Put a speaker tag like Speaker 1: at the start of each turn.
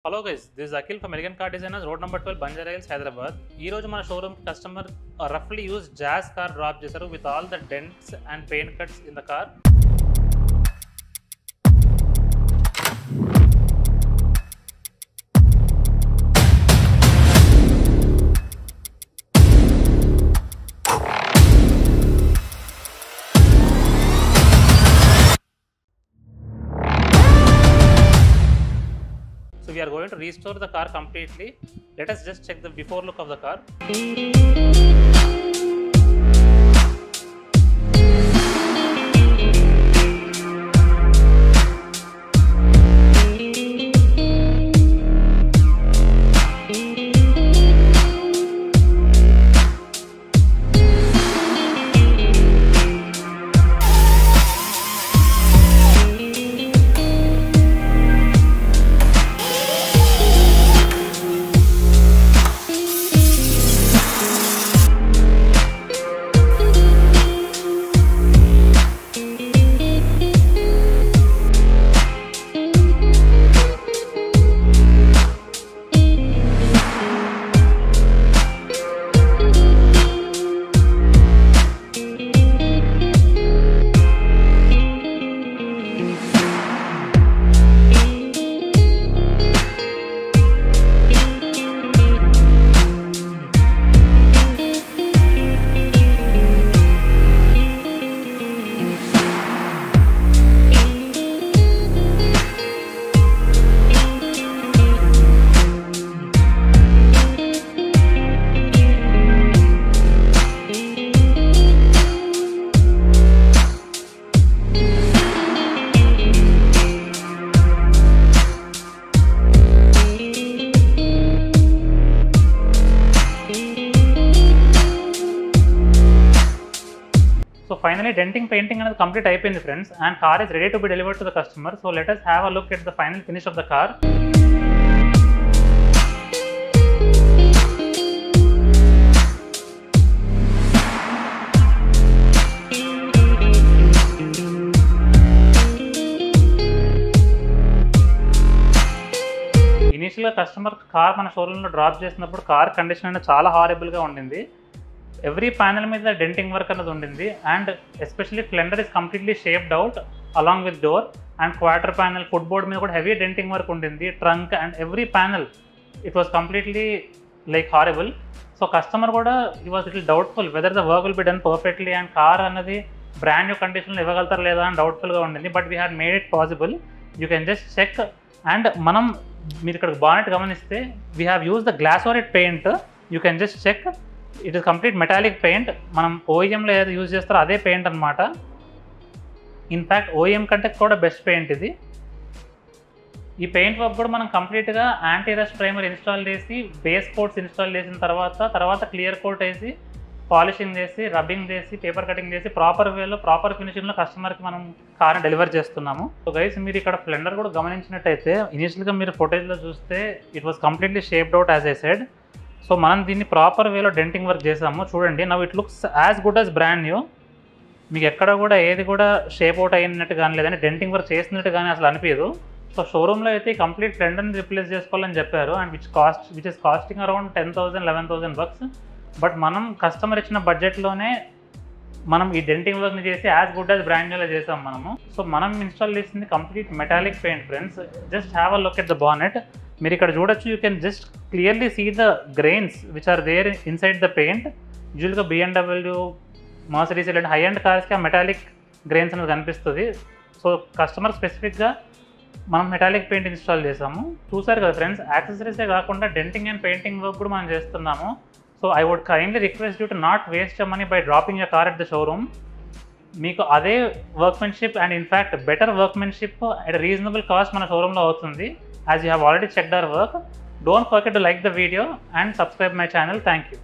Speaker 1: Hello guys, this is Akhil from Elegant Car Designers, road number 12, Banjara Hills, Hyderabad. Ee roju mana showroom customer roughly used Jazz car drop chesaru with all the dents and paint cuts in the car. So we are going to restore the car completely. Let us just check the before look of the car. So finally denting painting is complete అయిపోయింది friends, and car is ready to be delivered to the customer. So let us have a look at the final finish of the car. Initial గా customer car మన showroom లో drop చేసినప్పుడు car condition అనేది చాలా horrible గా ఉండింది. Every panel మీద denting work అనేది ఉండింది, and especially fender is completely shaped out along with door, and quarter panel foot board మీద కూడా హెవీ డెంటింగ్ వర్క్ ఉండింది. Trunk and every panel it was completely like horrible. So customer కూడా he was little doubtful whether the work will be done perfectly, and car అనేది brand new కండిషన్లో ఇవ్వగలుగుతారు లేదా అని డౌట్ఫుల్గా ఉండింది. But we had made it possible. You can just check. And మీరు ఇక్కడ బానెట్ గమనిస్తే we have use the Glasurit paint. You can just check. It is complete metallic paint. మనం ఓఈఎంలో ఏదైతే యూజ్ చేస్తారో అదే పెయింట్ అనమాట. ఇన్ఫ్యాక్ట్ ఓఈఎం కంటే కూడా బెస్ట్ పెయింట్ ఇది. ఈ పెయింట్ వర్క్ కూడా మనం కంప్లీట్గా యాంటీ రస్ట్ ప్రైమర్ ఇన్స్టాల్ చేసి బేస్ కోట్స్ ఇన్స్టాల్ చేసిన తర్వాత క్లియర్ కోట్ వేసి పాలిషింగ్ చేసి రబ్బింగ్ చేసి పేపర్ కటింగ్ చేసి ప్రాపర్ వేలో ప్రాపర్ ఫినిషింగ్లో కస్టమర్కి మనం కార్ని డెలివర్ చేస్తున్నాము. సో గైస్, మీరు ఇక్కడ ఫ్లెండర్ కూడా గమనించినట్టయితే ఇనిషియల్గా మీరు ఫుటేజ్లో చూస్తే it was completely shaped out as I said. So మనం దీన్ని ప్రాపర్ వేలో డెంటింగ్ వర్క్ చేసాము. చూడండి, now it looks as good as brand new. మీకు ఎక్కడ కూడా ఏది కూడా షేప్ అవుట్ అయినట్టు కానీ లేదంటే డెంటింగ్ వర్క్ చేసినట్టు కానీ అసలు అనిపించదు. సో షోరూంలో అయితే కంప్లీట్ ఫ్లెండర్ని రిప్లేస్ చేసుకోవాలని చెప్పారు, and which is costing around 10,000 11,000 bucks. But మనం కస్టమర్ ఇచ్చిన బడ్జెట్లోనే మనం ఈ డెంటింగ్ వర్క్ని చేసి యాజ్ గుడ్ యాజ్ బ్రాండ్ న్యూలో చేసాం మనము. సో మనం ఇన్స్టాల్ చేసింది complete metallic paint friends. Just have a look at the bonnet. మీరు ఇక్కడ చూడొచ్చు, you can just clearly see the grains which are there inside the paint. యూజువల్గా BMW, Mercedes ఇలాంటి హై అండ్ కార్స్కి ఆ మెటాలిక్ గ్రెయిన్స్ అనేది కనిపిస్తుంది. సో కస్టమర్ స్పెసిఫిక్గా మనం మెటాలిక్ పెయింట్ ఇన్స్టాల్ చేసాము. చూసారు కదా ఫ్రెండ్స్, యాక్సెసరీసే కాకుండా డెంటింగ్ అండ్ పెయింటింగ్ వర్క్ కూడా మనం చేస్తున్నాము. So I would kindly request you to not waste your money by dropping your car at the showroom. మీకు అదే workmanship and in fact better workmanship at reasonable cost మన షోరూంలో అవుతుంది. As you have already checked our work, don't forget to like the video and subscribe my channel. Thank you.